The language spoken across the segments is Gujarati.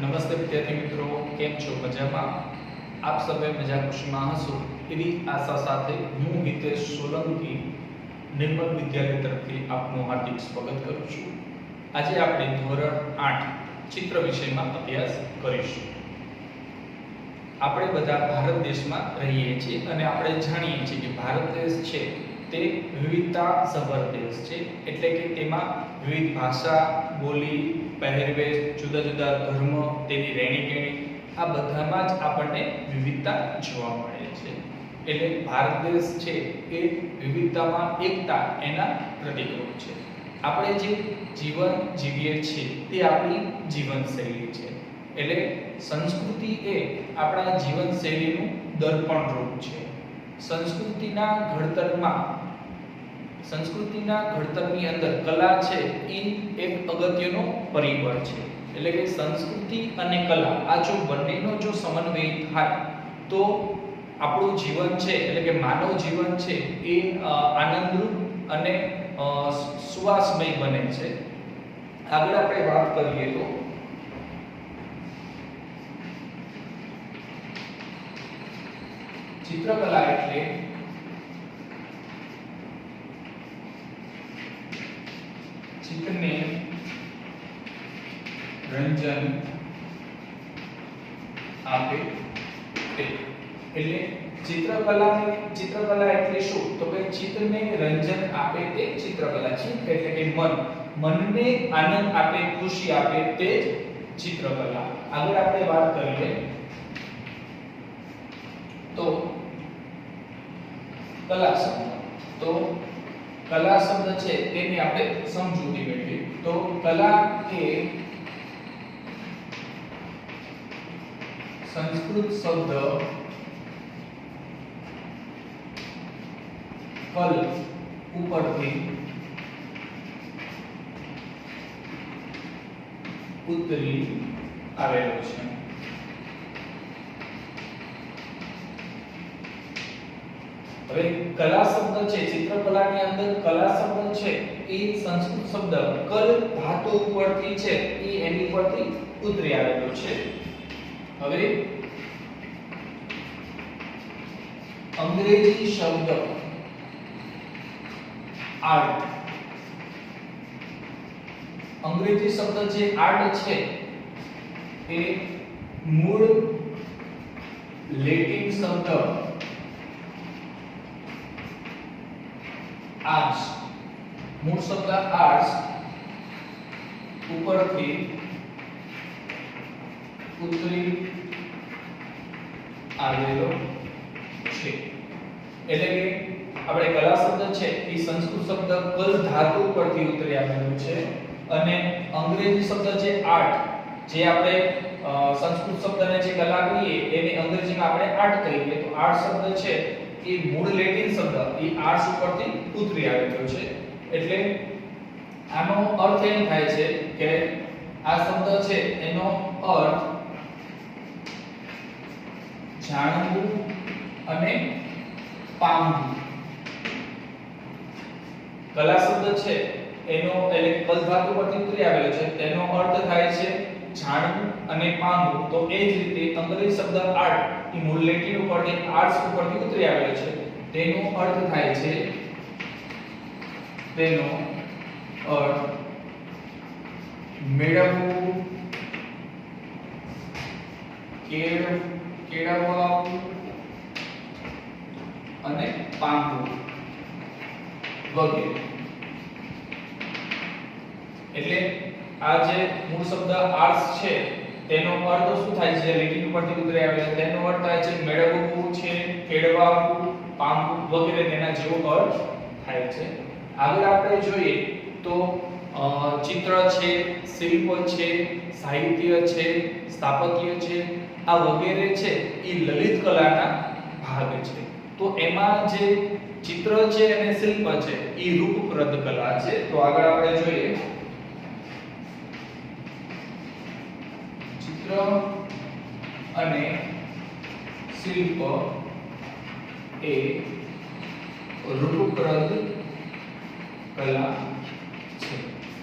નમસ્તે વિદ્યાર્થી મિત્રો, કેમ છો? મજામાં? આપ સભે મજા ખુશીમાં હશો એવી આશા સાથે હું હિતેશ સોલંકી નિર્મલ વિદ્યાલય તરફથી આપનું હાર્દિક સ્વાગત કરું છું. આજે આપણે ધોરણ 8 ચિત્ર વિષયમાં અભ્યાસ કરીશું. આપણે બધા ભારત દેશમાં રહીએ છીએ અને આપણે જાણીએ છીએ કે ભારત દેશ છે તે વિવિધતા સભર દેશ છે. એટલે કે તેમાં વિવિધ ભાષા, બોલી, પહેરવેશ, જુદા જુદા ધર્મ, તેની રહેણીકરણી, આ બધામાં જ આપણને વિવિધતા જોવા મળે છે. એટલે ભારત દેશ છે એ વિવિધતામાં એકતા એના પ્રતીકરૂપ છે. આપણે જે જીવન જીવીએ છીએ તે આપણી જીવનશૈલી છે. એટલે સંસ્કૃતિ એ આપણા જીવનશૈલીનું દર્પણ રૂપ છે. સંસ્કૃતિના ઘડતરની અંદર કલા છે એ એક અગત્યનો પરિબળ છે. એટલે કે સંસ્કૃતિ અને કલા આ જો બંનેનો જો સમન્વય થાય તો આપણું જીવન છે એટલે કે માનવ જીવન છે એ આનંદરૂપ અને સુવાસમય બને છે. આગળ આપણે વાત કરીએ તો ચિત્રકલા એટલે ચિત્રને રંજન આપે તે. એટલે ચિત્રકલા એટલે શું? તો કે ચિત્રને રંજન આપે તે ચિત્રકલા. ચિત્ત એટલે કે મનને આનંદ આપે, ખુશી આપે તે જ ચિત્રકલા. આગળ આપણે વાત કરીએ તો કલા શબ્દ. તો કલા શબ્દ છે તેની આપણે સમજૂતી મેળવીએ તો કલા એ સંસ્કૃત શબ્દ કલ ઉપરથી ઉતરી આવેલો છે. હવે કલા શબ્દ છે, ચિત્રકલાની અંદર કલા શબ્દ છે એ સંસ્કૃત શબ્દ કલ ધાતુ ઉપરથી છે એ એની પરથી ઉતરી આવેલો છે. હવે અંગ્રેજી શબ્દ આર્ટ, અંગ્રેજી શબ્દ જે આર્ટ છે એ મૂળ લેટિન શબ્દ આર્ટ્સ, મૂળ શબ્દ આર્ટ્સ ઉપરથી ઉતરી આવેલો છે. એટલે કે આપણે કલા શબ્દ છે એ સંસ્કૃત શબ્દ કલ ધાતુ પરથી ઉતરી આવેલો છે અને અંગ્રેજી શબ્દ જે આર્ટ, જે આપણે સંસ્કૃત શબ્દને જે કલા કહીએ એને અંગ્રેજીમાં આપણે આર્ટ કહીએ તો આર્ટ શબ્દ છે એ મૂળ લેટિન શબ્દ એ આર્ટ્સ ઉપરથી ઉતરી આવેલો છે. એટલે આનો અર્થ એમ થાય છે કે આ શબ્દ છે એનો અર્થ જાણવું અને પામવું. કલા શબ્દ છે એનો એટલે કલ ધાતુ પરથી ઉતરી આવેલો છે તેનો અર્થ થાય છે જાણવું અને પામવું. તો એ જ રીતે અંગ્રેજી શબ્દ આર્ટ એ મૂળ લેટિન ઉપરથી આર્ટ્સ ઉપરથી ઉતરી આવેલો છે તેનો અર્થ થાય છે મેળવવું, કેળવવું અને પામવું વગેરે. એટલે આ જે મૂળ શબ્દ આર્ટ્સ છે તેનો અર્થ શું થાય છે? લેટિન ઉપરથી ઉતરી આવેલો છે તેનો અર્થ થાય છે મેળવવું છે, કેળવવું, પામવું વગેરે તેના જેવો અર્થ થાય છે. આગળ આપણે જોઈએ તો ચિત્ર છે, શિલ્પ છે, સાહિત્ય છે, સ્થાપત્ય છે, આ વગેરે છે એ લલિત કલાના ભાગ છે. તો એમાં જે ચિત્ર છે અને શિલ્પ છે એ રૂપપ્રદ કલા છે. તો આગળ આપણે જોઈએ ચિત્ર અને શિલ્પ એ રૂપપ્રદ કલા છે.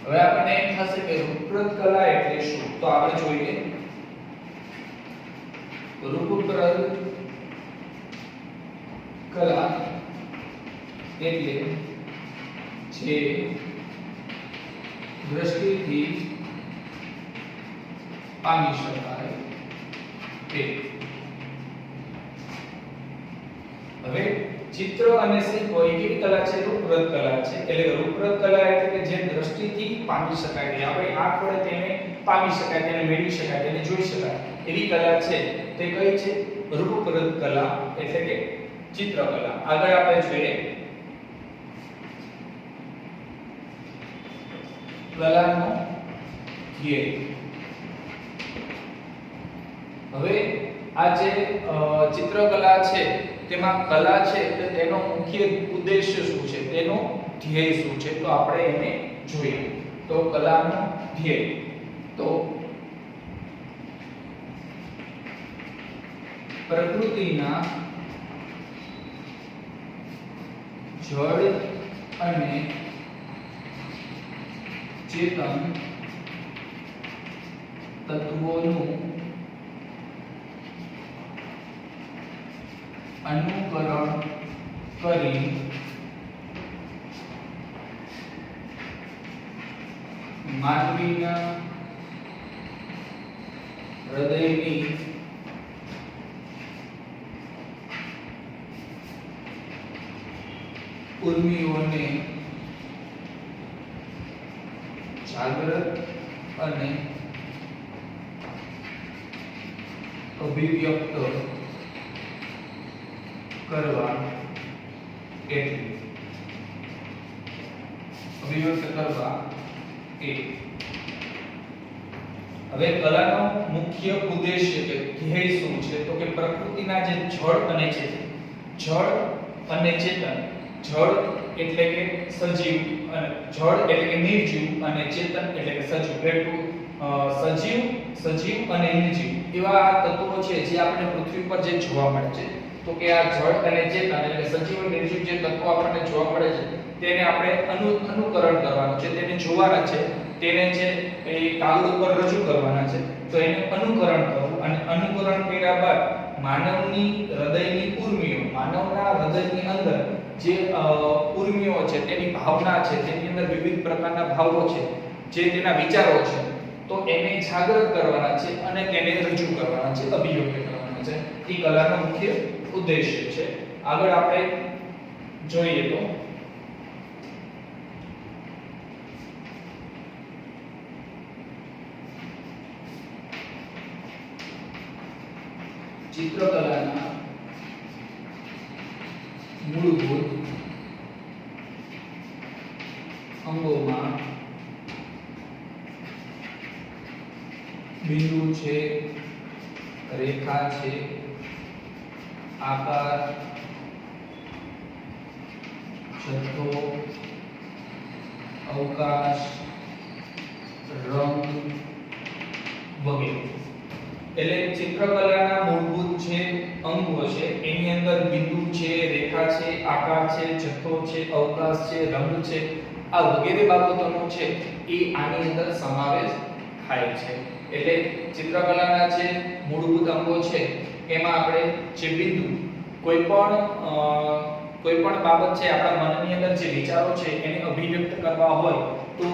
હવે આપણને એમ થશે કે રૂપપ્રદ કલા એટલે શું? તો આપણે જોઈએ રૂપપ્રદ કલા એટલે જે દ્રષ્ટિથી પામી શકાય તે. હવે ચિત્ર અને શિલ્પ એ કેવી કલા છે? રૂપપ્રદ કલા છે. એટલે રૂપપ્રદ કલા એટલે કે જે દ્રષ્ટિથી પામી શકાય છે, આપણે આંખ વડે તેને પામી શકાય, તેને મેળવી શકાય, તેને જોઈ શકાય એવી કલા છે. તે કઈ છે? રૂપપ્રદ કલા એટલે કે ચિત્રકલા. આગળ આપણે જોઈએ કલાનો ધ્યેય. હવે આ જે ચિત્રકલા છે તેમાં કલા છે તો તેનો મુખ્ય ઉદ્દેશ્ય શું છે, તેનો ધ્યેય શું છે, તો આપણે એને જોઈએ. તો કલાનો ધ્યેય તો પ્રકૃતિના જળ અને ચેતન તત્વોનું અનુકરણ કરી માનવીના હૃદયની ઉર્મિઓને જાગૃત અને અભિવ્યક્ત કરવા એટલે અભિવ્યક્ત કરવા એ. હવે કલાનો મુખ્ય ઉદ્દેશ્ય કે ધ્યેય શું છે? તો કે પ્રકૃતિના જે જળ અને ચેતન, જળ અને ચેતન, જળ એટલે કે સજીવ અને જળ એટલે કે નિર્જીવ અને ચેતન એટલે કે સજીવ, એટલું સજીવ અને નિર્જીવ એવા આ તત્વો છે જે આપણે પૃથ્વી પર જે જોવા મળે છે. તો કે આ જળ અને ચેતન એટલે સજીવ અને નિર્જીવ જે તત્વો આપણને જોવા મળે છે તેને આપણે અનુકરણ કરવાનું છે, તેને જોવાના છે, તેને જે એ કાગળ ઉપર રજૂ કરવાના છે. તો એને અનુકરણ કરવું અને અનુકરણ કર્યા બાદ માનવની હૃદયની ઉર્મિઓ, માનવના હૃદયની અંદર જે ઉર્મિઓ છે, તેની ભાવના છે, તેની અંદર વિવિધ પ્રકારના ભાવો છે, જે તેના વિચારો છે, તો એને જાગૃત કરવાના છે અને તેને રજૂ કરવાના છે, અભિવ્યક્ત કરવાના છે. એ કલાનો મુખ્ય ઉદ્દેશ્ય છે. આગળ આપણે જોઈએ તો ચિત્રકલાના મૂળભૂત અંગોમાં બિંદુ છે, રેખા છે, આકાર, જથ્થો, અવકાશ, રંગ વગેરે. એટલે ચિત્રકલાના મૂળભૂત જે અંગો છે એની અંદર બિંદુ છે, રેખા છે, આકાર છે, જથ્થો છે, અવકાશ છે, રંગ છે, આ વગેરે બાબતોનો છે એ આની અંદર સમાવેશ થાય છે. એટલે ચિત્રકલાના જે મૂળભૂત અંગો છે એમાં આપણે જે બિંદુ કોઈ પણ બાબત છે આપણા મનની અંદર જે વિચારો છે એને અભિવ્યક્ત કરવા હોય તો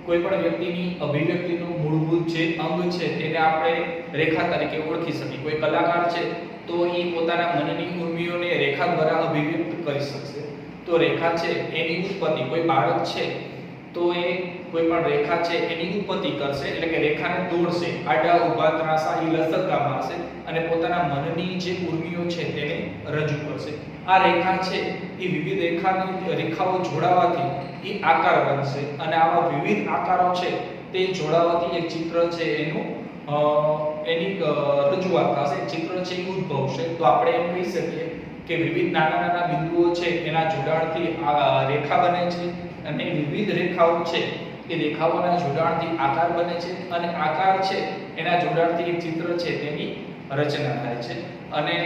કોઈ પણ વ્યક્તિની અભિવ્યક્તિનું મૂળભૂત જે અંગ છે તેને આપણે રેખા તરીકે ઓળખી શકીએ. કોઈ કલાકાર છે તો એ પોતાના મનની ઉર્મિઓને રેખા દ્વારા અભિવ્યક્ત કરી શકશે. તો રેખા છે એની ઉત્પત્તિ, કોઈ બાળક છે તો એ કોઈ પણ રેખા છે એની ઉત્પત્તિ કરશે, એટલે કે રેખાને દોરશે, આડા ઊભા ત્રાંસા એ લસરકા મારશે અને પોતાના મનની જે ઉર્મિઓ છે તેને રજૂ કરશે. આ રેખા છે એ વિવિધ રેખાઓ જોડાવાથી એ આકાર બનશે અને આવા વિવિધ આકારો છે તે જોડાવાથી એક ચિત્ર છે એની રજૂઆત થશે, ચિત્ર છે એ ઉદ્ભવશે. તો આપણે એમ કહી શકીએ કે વિવિધ નાના નાના બિંદુઓ છે એના જોડાણથી આ રેખા બને છે અને વિવિધ રેખાઓ છે એ રેખાઓના જોડાણથી આકાર બને છે અને આકાર છે એના જોડાણથી એક ચિત્ર છે તેની રચના થાય છે. અને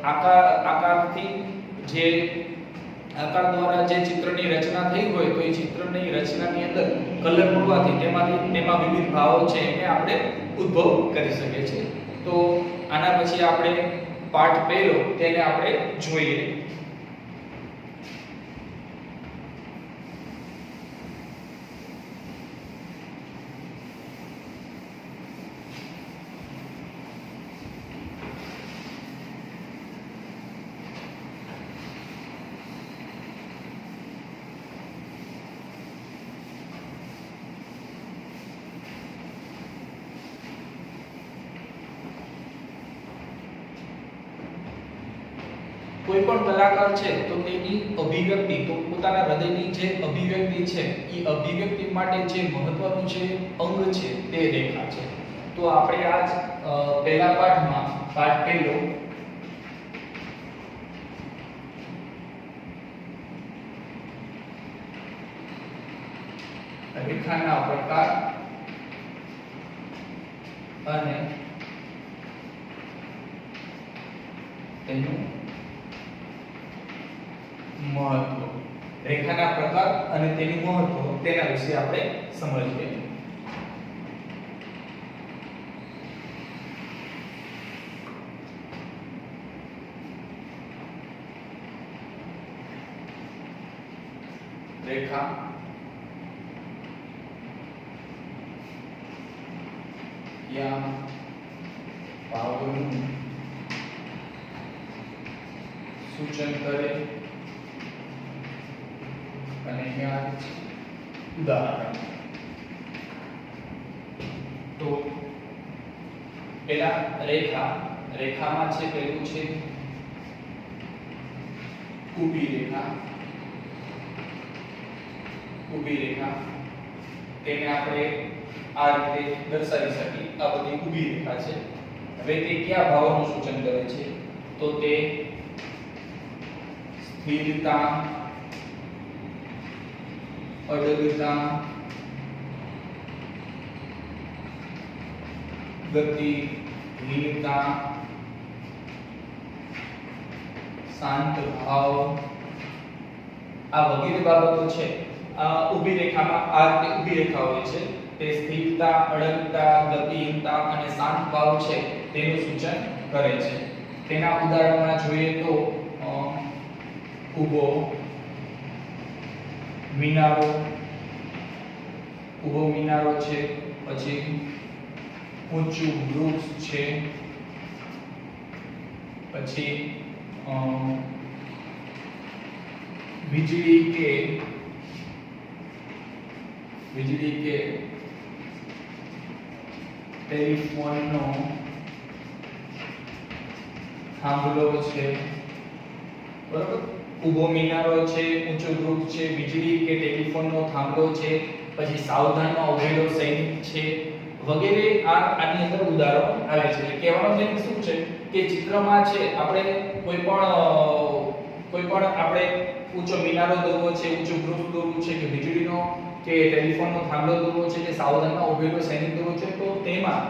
આકારથી જે આકાર દ્વારા જે ચિત્રની રચના થઈ હોય તો એ ચિત્રની રચનાની અંદર કલર મળવાથી તેમાં વિવિધ ભાવો છે એને આપણે ઉદ્ભવ કરી શકીએ છીએ. તો આના પછી આપણે પાઠ પહેલો તેને આપણે જોઈએ. કોઈ પણ કલાકાર છે તો તેની અભિવ્યક્તિ, તો પોતાના હૃદયની જે અભિવ્યક્તિ છે એ અભિવ્યક્તિ માટે જે મહત્વનું જે અંગ છે તે રેખા છે. તો આપણે આજ પહેલા પાઠમાં પાઠ પહેલો રેખાના પ્રકાર અને તેનું મહત્વ, રેખાના પ્રકાર અને તેનું મહત્વ તેના વિશે આપણે સમજીએ. રેખા યા ભાવનું સૂચન કરે અને અહીંયા ઉદાહરણ. તો પેલા રેખામાં છે પેલું છે ઊભી રેખા. ઊભી રેખા તેને આપણે આ રીતે દર્શાવી શકીએ. આ બધી ઊભી રેખા છે. હવે તે કયા ભાવનું સૂચન કરે છે? તો તે સ્થિરતા, અડગતા, ગતિહીનતા, શાંત ભાવ, આ વગેરે બાબતો છે આ ઊભી રેખામાં આ રીતે ઊભી રેખા હોય છે. તે સ્થિરતા, અડગતા, ગતિહીનતા અને શાંત ભાવ છે તેનું સૂચન કરે છે. તેના ઉદાહરણમાં જોઈએ તો ઊભો મિનારો, ઊભો મિનારો છે, પછી ઊંચું વૃક્ષ છે, પછી વીજળી કે ટેલિફોનનો થાંભલો છે. બરાબર, ઊભો મિનારો છે, ઊંચું વૃક્ષ છે, વીજળી કે ટેલિફોનનો થાંભલો છે, પછી સાવધાનમાં ઉભેલો સૈનિક છે વગેરે. આની અંદર ઉદાહરણ આવે છે. કહેવાનો મતલબ શું છે કે ચિત્રમાં છે આપણે કોઈ પણ આપણે ઊંચો મિનારો દોરવો છે, ઊંચું વૃક્ષ દોરવું છે, કે વીજળીનો કે ટેલિફોનનો થાંભલો દોરવો છે, કે સાવધાનમાં ઉભેલો સૈનિક દોરવો છે, તો તેમાં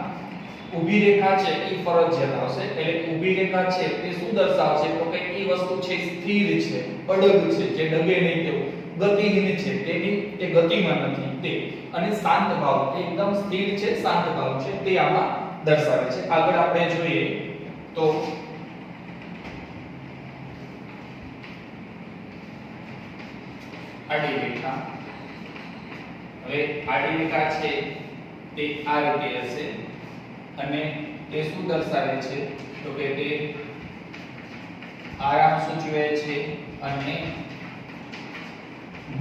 ઊભી રેખા છે એ ફરજિયાત આવશે. એટલે ઊભી રેખા છે તે શું દર્શાવશે? તો કે એ વસ્તુ છે સ્થિર છે, અડગ છે, જે ડગે નહીં તેવું, ગતિહીન છે, તે ગતિમાં નથી તે, અને શાંત ભાવ, તે એકદમ સ્થિર છે, શાંત ભાવ છે, તે આમાં દર્શાવે છે. આગળ આપણે જોઈએ તો આડી રેખા. હવે આડી રેખા છે તે આ રીતે હશે અને તે શું દર્શાવે છે? તો કે તે આરામ સૂચવે છે અને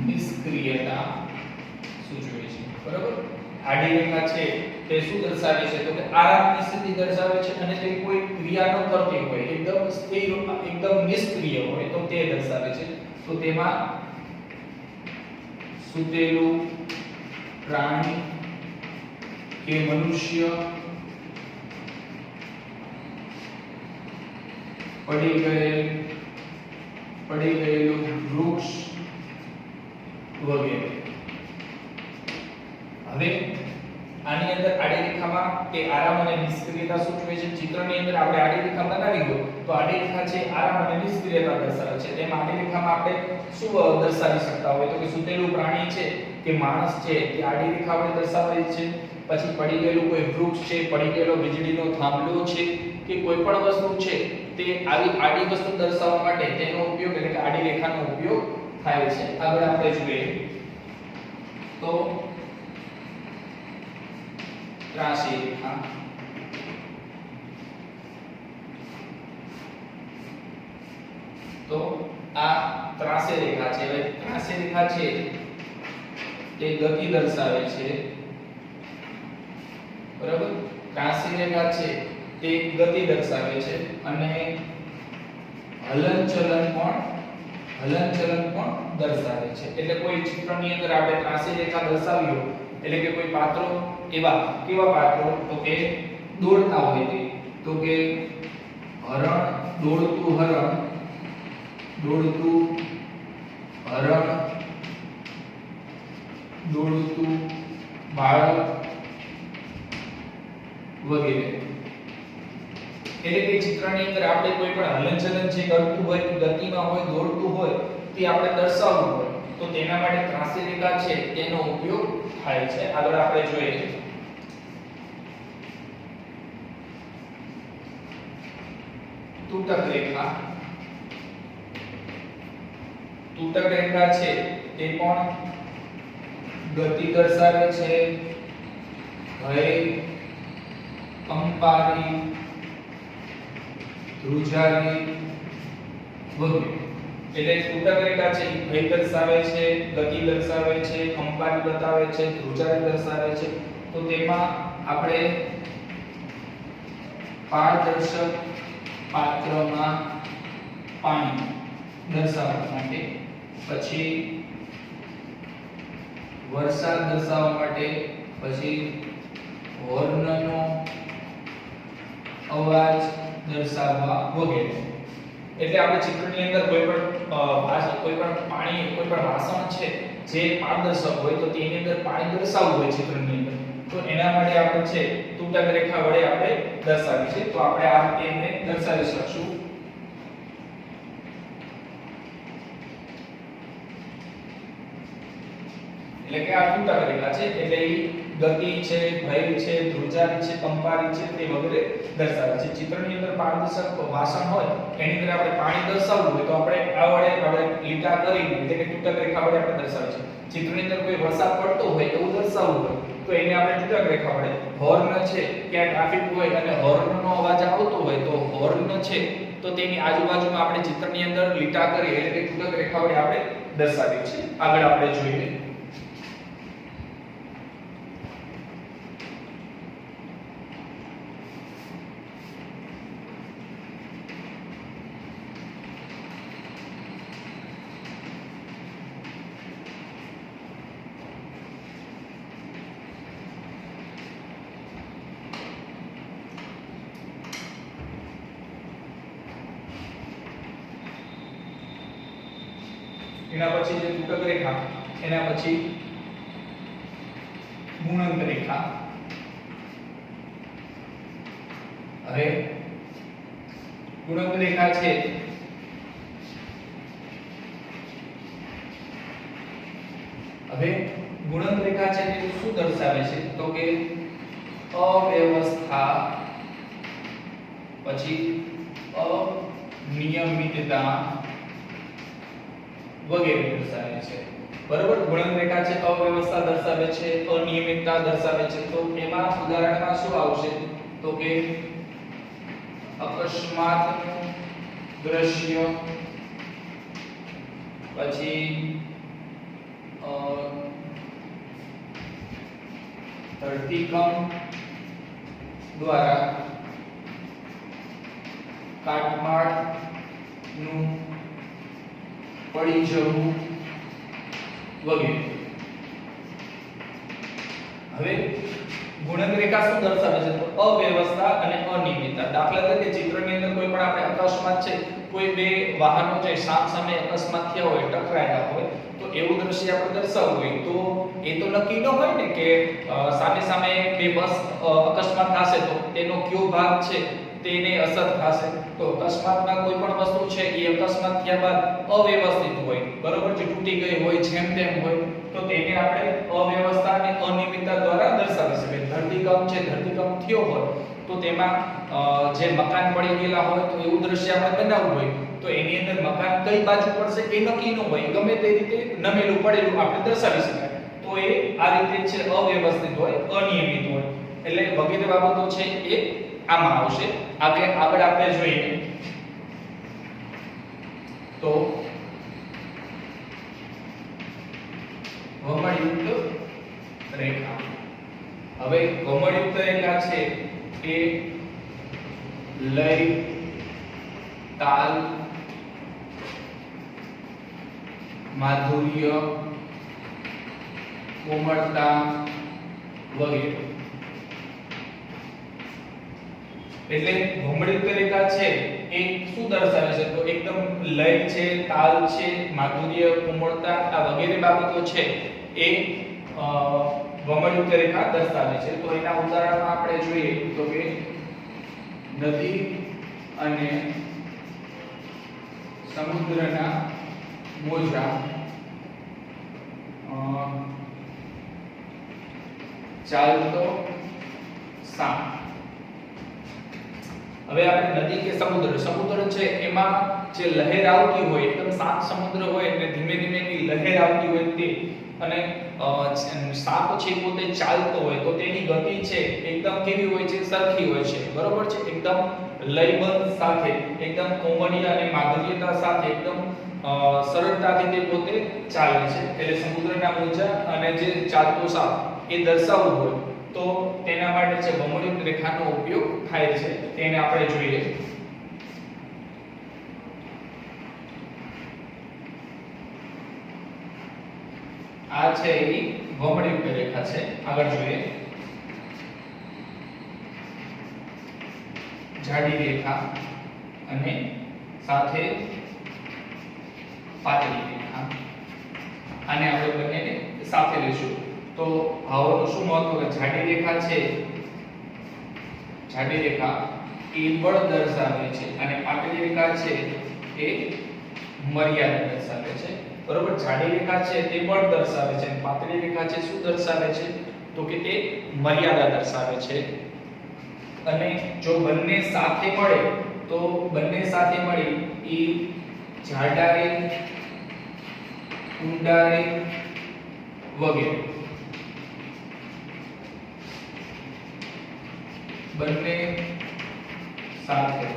નિષ્ક્રિયતા સૂચવે છે. બરાબર, આડી રેખા છે તે શું દર્શાવે છે? તો કે આરામની સ્થિતિ દર્શાવે છે અને તે કોઈ ક્રિયા ન કરતી હોય, એકદમ સ્થિર, એકદમ નિષ્ક્રિય હોય તો તે દર્શાવે છે. તો તેમાં સૂતેલું પ્રાણી કે મનુષ્ય, પડી ગયેલું વૃક્ષ વગેરે. હવે આની અંદર આડી રેખામાં તે આરામ અને નિષ્ક્રિયતા સૂચવે છે. ચિત્રની અંદર આપણે આડી રેખા બનાવી હોય તો આડી રેખા છે આરામ અને નિષ્ક્રિયતા દર્શાવે છે. તેમાં આડી રેખામાં આપણે શું દર્શાવી શકતા હોય? તો કે સૂતેલું પ્રાણી છે કે માણસ છે તે આડી રેખા આપણે દર્શાવાય છે. પછી પડી ગયેલું કોઈ વૃક્ષ છે, પડી ગયેલો વીજળીનો થાંભલો છે, કે કોઈ પણ વસ્તુ છે તે આવી આડી વસ્તુ દર્શાવવા માટે તેનો ઉપયોગ એટલે કે આડી રેખાનો ઉપયોગ થાય છે. આગળ આપણે જોઈએ તો ત્રાસી રેખા. તો આ ત્રાસી રેખા છે. હવે ત્રાસી રેખા છે તે ગતિ દર્શાવે છે, બરાબર. ત્રાસી રેખા છે તે ગતિ દર્શાવે છે અને હલનચલન પણ દર્શાવે છે. એટલે કોઈ ચિત્રની અંદર આપણે ત્રાસી રેખા દર્શાવી હોય એટલે કે કોઈ પાત્રો કેવા પાત્રો તો કે દોડતા હોય તે, તો કે દોડતું હરણ, દોડતું બાળક વગેરે. એટલે કે ચિત્રની અંદર આપણે કોઈ પણ હલનચલન જે કરતું હોય, ગતિમાં હોય, દોડતું હોય તે આપણે દર્શાવવું હોય તો તેના માટે ત્રાસી રેખા છે તેનો ઉપયોગ થાય છે. આગળ આપણે જોઈએ તૂટક રેખા. તૂટક રેખા છે તે પણ ગતિ દર્શાવે છે, ભય, કંપારી, ધ્રુજારી વગેરે. એટલે તૂટક રેખા છે એ ભય દર્શાવે છે, ગતિ દર્શાવે છે, કંપારી બતાવે છે, ધ્રુજારી દર્શાવે છે. તો તેમાં આપણે પારદર્શક પાત્રમાં પાણી દર્શાવવા માટે, પછી વરસાદ દર્શાવવા માટે, પછી હોર્નનો અવાજ દર્શાવવા વગેરે. એટલે આપણે ચિત્રની અંદર કોઈ પણ પાણી, કોઈ પણ વાસણ છે જે પારદર્શક હોય તો તેની અંદર પાણી દર્શાવવું હોય ચિત્રની અંદર, તો એના માટે આપણે છે તૂટક રેખા વડે આપણે દર્શાવી છે. તો આપણે આ રીતે એને દર્શાવી શકશું. એટલે કે આ તૂટક રેખા છે એટલે એ ગતિ છે, ભય છે, ધ્રુજારી છે, કંપારી છે તે વગેરે દર્શાવે છે. ચિત્રની અંદર પારદર્શક વાસણ હોય એની અંદર આપણે પાણી દર્શાવવું હોય તો આપણે આ વડે આપણે લીટા કરીને એટલે કે તૂટક રેખા વડે આપણે દર્શાવે છે. ચિત્રની અંદર કોઈ વરસાદ પડતો હોય એવું દર્શાવવું હોય તો એને આપણે તૂટક રેખા વડે. હોર્ન છે, ક્યાં ટ્રાફિક હોય અને હોર્નનો અવાજ આવતો હોય તો હોર્ન છે તો તેની આજુબાજુમાં આપણે ચિત્રની અંદર લીટા કરી એટલે કે તૂટક રેખા વડે આપણે દર્શાવીએ છીએ. આગળ આપણે જોઈએ એના પછી જે તૂટક રેખા, એના પછી ગુણંત રેખા. હવે ગુણંત રેખા છે ગુણંત રેખા છે તે શું દર્શાવે છે તો કે અવ્યવસ્થા, પછી અનિયમિતતા વગેરે દર્શાવે છે. બરાબર. ગુણંત રેખા છે અવ્યવસ્થા દર્શાવે છે, અનિયમિતતા દર્શાવે છે. તો એમાં ઉદાહરણમાં શું આવશે તો કે અકસ્માતનું દ્રશ્ય, પછી ધરતીકંપ દ્વારા કાટમાળનું પડી જવું વગેરે. હવે ગુણંત રેખા શું દર્શાવે છે તો અવ્યવસ્થા અને અનિયમિતતા. દાખલા તરીકે ચિત્રની અંદર કોઈ પણ આપણે અકસ્માત છે, કોઈ બે વાહનો છે સામે અકસ્માત થયા હોય, ટકરાયા હોય તો એવું દ્રશ્ય આપણે દર્શાવવું હોય તો એ તો નક્કી ન હોય ને કે સામે બે બસ અકસ્માત થશે તો તેનો કયો ભાગ છે તેને અસર થશે. તો અકસ્માતમાં કોઈ પણ વસ્તુ છે એ અકસ્માત થયા બાદ અવ્યવસ્થિત હોય, બરોબર, જે તૂટી ગઈ હોય, જેમ તેમ હોય તો તેને આપણે અવ્યવસ્થા અને અનિયમિતતા દ્વારા દર્શાવી શકીએ. ધરતીકંપ છે, ધરતીકંપ થયો હોય તો તેમાં જે મકાન પડી ગયેલા હોય તો એવું દ્રશ્ય આપણે બનાવવું હોય તો એની અંદર મકાન કઈ બાજુ પડશે એ નક્કી ન હોય, ગમે તે રીતે નમેલું પડેલું આપણે દર્શાવી શકાય. તો એ આ રીતે છે અવ્યવસ્થિત હોય, અનિયમિત હોય. એટલે વગેરે બાબતો છે એ આમાં આવશે. આગળ આપણે જોઈએ તો ભમરયુક્ત રેખા. હવે ભમરયુક્ત રેખા છે એ લય, તાલ, માધુર્ય, કોમળતા વગેરે. એટલે ભમરયુક્ત રેખા છે એ શું દર્શાવે છે? તો એકદમ લય છે, તાલ છે, માધુર્ય, કોમળતા આ વગેરે બાબતો છે એ ભમરયુક્ત રેખા દર્શાવે છે. તો એના ઉદાહરણમાં આપણે જોઈએ તો કે નદી અને સમુદ્રના મોજા, ચાલતો સાપ. હવે આપણે નદી કે સમુદ્ર છે એમાં જે લહેર આવતી હોય, એકદમ શાંત સમુદ્ર હોય અને ધીમે ધીમે એની લહેર આવતી હોય તે, અને સાપ છે પોતે ચાલતો હોય તો તેની ગતિ છે એકદમ કેવી હોય છે? સરખી હોય છે. બરોબર છે? એકદમ લયબંધ સાથે, એકદમ કોમળીય અને માધુર્યતા સાથે એકદમ સરળતાથી તે પોતે ચાલે છે. એટલે સમુદ્રના મોજા અને જે ચાલતો સાપ એ દર્શાવવું હોય તો તેના માટે છે ભમરયુક્ત રેખાનો ઉપયોગ થાય છે. તેને આપણે જોઈએ. આ છે એ ભમરયુક્ત રેખા છે. આગળ જોઈએ જાડી રેખા અને સાથે પાતળી રેખા. આને આપણે બંનેને સાથે લઈશું. તો ભાવોનું શું મહત્વ છે? જાડી રેખા છે, જાડી રેખા એ બળ દર્શાવે છે અને પાતળી રેખા છે એ મર્યાદા દર્શાવે છે. બરોબર? જાડી રેખા છે તે બળ દર્શાવે છે અને પાતળી રેખા છે શું દર્શાવે છે? તો કે તે મર્યાદા દર્શાવે છે. અને જો બંને સાથે મળે તો બંને સાથે મળી એ જાડાઈ, ઊંડાઈ વગેરે બંને સાથે.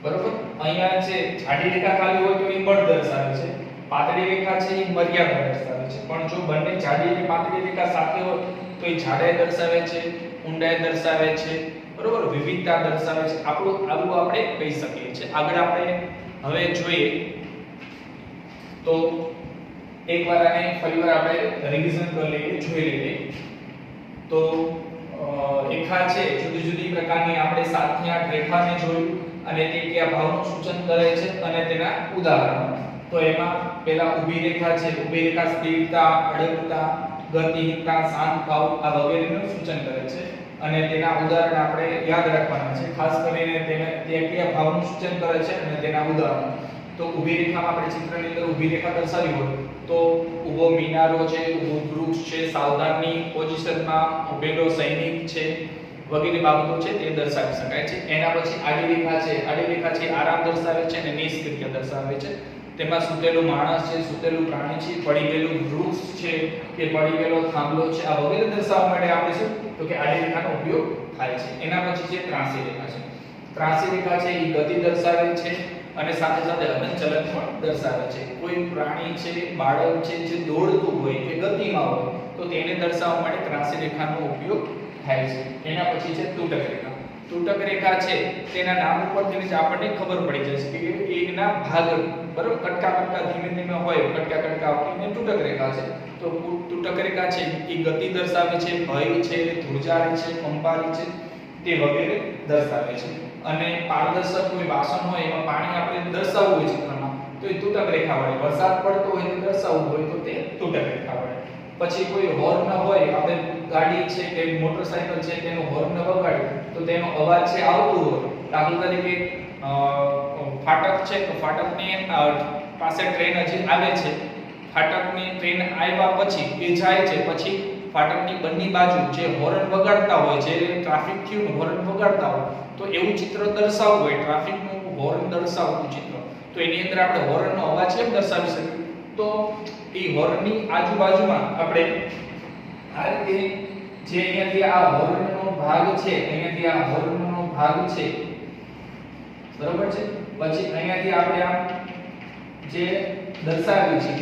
બરોબર? અહીંયા છે જાડી રેખા ખાલી હોય તો એ બળ દર્શાવે છે, પાતળી રેખા છે એ મર્યાદા દર્શાવે છે. પણ જો બંને જાડી અને પાતળી રેખા સાથે હોય તો એ જાડાઈ દર્શાવે છે, ઊંડાઈ દર્શાવે છે. બરોબર? વિવિધતા દર્શાવે છે. આવું આપણે કહી શકીએ છીએ. આગળ આપણે હવે જોઈએ તો એકવાર આને ફરીવાર આપણે રિવિઝન કરી લઈએ, જોઈ લઈએ. તો રેખા છે જુદી જુદી પ્રકારની આપણે 7 થી 8 રેખાને જોયું અને તે કયા ભાવનું સૂચન કરે છે અને તેના ઉદાહરણો. તો એમાં પહેલા ઊભી રેખા છે. ઊભી રેખા સ્થિરતા, અડગતા, ગતિહીનતા, શાંત ભાવ આ વગેરેનું સૂચન કરે છે અને તેના ઉદાહરણ આપણે યાદ રાખવાના છે. ખાસ કરીને તે કયા ભાવનું સૂચન કરે છે અને તેના ઉદાહરણો. તો ઊભી રેખામાં આપણે ચિત્રની અંદર ઊભી રેખા દર્શાવી હોય તો ઊભો મિનારો છે, ઊભું વૃક્ષ છે, સાવધાનની પોઝિશનમાં ઊભેલો સૈનિક છે વગેરે બાબતો છે તે દર્શાવી શકાય છે. એના પછી આડી રેખા છે. આડી રેખા છે આરામ દર્શાવે છે અને નિષ્ક્રિય દર્શાવે છે. તેમાં સૂતેલું માણસ છે, સૂતેલું પ્રાણી છે, પડી ગયેલું વૃક્ષ છે કે પડી ગયેલો થાંભલો છે આ વગેરે દર્શાવવા માટે આપણે શું તો કે આડી રેખાનો ઉપયોગ થાય છે. એના પછી છે ત્રાંસી રેખા છે. ત્રાંસી રેખા છે એ ગતિ દર્શાવે છે અને સાથે સાથે હલનચલન પણ દર્શાવે છે. કોઈ પ્રાણી છે, બાળક છે જે દોડતું હોય કે ગતિમાં હોય તો તેને દર્શાવવા માટે ત્રાંસી રેખાનો ઉપયોગ થાય છે. એના પછી છે તૂટક રેખા. તૂટક રેખા છે તેના નામ ઉપરથી જ આપણને ખબર પડી જશે કે એના ભાગ બરોબર કટકા ધીમે ધીમે હોય, કટકા આપીને તૂટક રેખા છે. તો તૂટક રેખા છે એ ગતિ દર્શાવે છે, ભય છે, ધ્રુજારી છે, કંપારી છે તે વગેરે દર્શાવે છે. અને પારદર્શક કોઈ વાસણ હોય એમાં પાણી આપણે દર્શાવવું હોય ચિત્રમાં તો એ તૂટક રેખા વડે, વરસાદ પડતો હોય તો દર્શાવવું હોય તો તે તૂટક રેખા વડે. પછી કોઈ હોર્ન હોય, આપણે ગાડી છે કે મોટરસાઇકલ છે તેનો હોર્ન વગાડે તો તેનો અવાજ છે આવતો હોય, દાખલા તરીકે ફાટક છે તો ફાટકની પાસે ટ્રેન હજી આવે છે, ફાટકની ટ્રેન આવ્યા પછી એ જાય છે, પછી ફાટકની બંને બાજુ જે હોર્ન વગાડતા હોય, જે ટ્રાફિક થયું હોર્ન વગાડતા હોય, તો એવું ચિત્ર દર્શાવવું હોય, ટ્રાફિકનું હોર્ન દર્શાવતું ચિત્ર, તો એની અંદર આપણે હોર્નનો અવાજ કેમ દર્શાવી શકીએ? તો એ હોર્નની આજુબાજુમાં આપણે આ રીતે જે અહીંયાથી આ હોર્નનો ભાગ છે, અહીંયાથી આ હોર્નનો ભાગ છે, બરોબર છે, પછી અહીંયાથી આપણે આ જે દર્શાવી છે,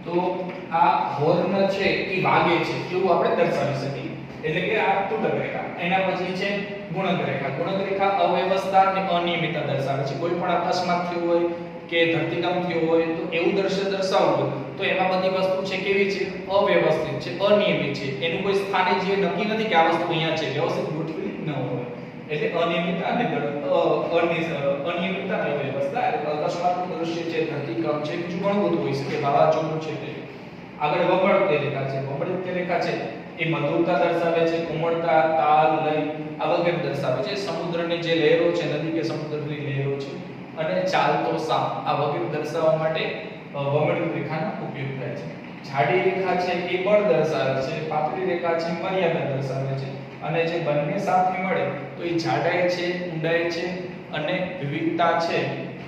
તો આ હોર્ન છે એ વાગે છે એવું આપણે દર્શાવી શકીએ, એટલે કે આ તૂટક રેખા. એના પછી છે ગુણક રેખા. ગુણક રેખા અવ્યવસ્થા અને અનિયમિતતા દર્શાવે છે. કોઈ પણ અકસ્માત થયો હોય કે ધરતીકંપ થયો હોય તો એવું દ્રશ્ય દર્શાવવું હોય તો એમાં બધી વસ્તુ છે કેવી છે? અવ્યવસ્થિત છે, અનિયમિત છે. એનું કોઈ સ્થાને જે નક્કી નથી કે આ વસ્તુ અહીંયા છે, વ્યવસ્થિત ગોઠવેલી ન હોય, એટલે અનિયમિતતા અને અનિયમિતતા અને અવ્યવસ્થા. એટલે અકસ્માતનું દ્રશ્ય છે, ધરતીકંપ છે, બીજું ઘણું બધું હોઈ શકે, વાવાઝોડું છે. તે આગળ વમળતી રેખા છે. વમળતી રેખા છે એ મધુરતા દર્શાવે છે, કોમળતા, તાલ, લય આ વગેરે દર્શાવે છે. સમુદ્રની જે લહેરો છે, નદી કે સમુદ્રની લહેરો છે, અને ચાલતો સાપ આ વગેરે દર્શાવવા માટે વમળતી રેખાનો ઉપયોગ થાય છે. જાડી રેખા છે એ બળ દર્શાવે છે, પાતળી રેખા છે મર્યાદા દર્શાવે છે, અને જે બંને સાથે મળે તો એ જાડાઈ છે, ઊંડાઈ છે અને વિવિધતા છે,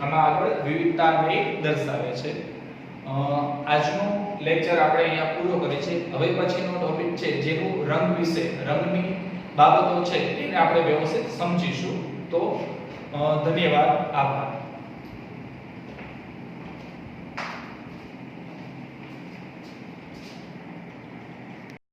આમાં આગળ વિવિધતાને દર્શાવે છે. આજનો લેક્ચર આપણે અહીંયા પૂરો કરીએ છીએ. હવે પછીનો ટોપિક છે જેનું રંગ વિશે, રંગની બાબતો છે એને આપણે વ્યવસ્થિત સમજીશું. તો ધન્યવાદ, આભાર.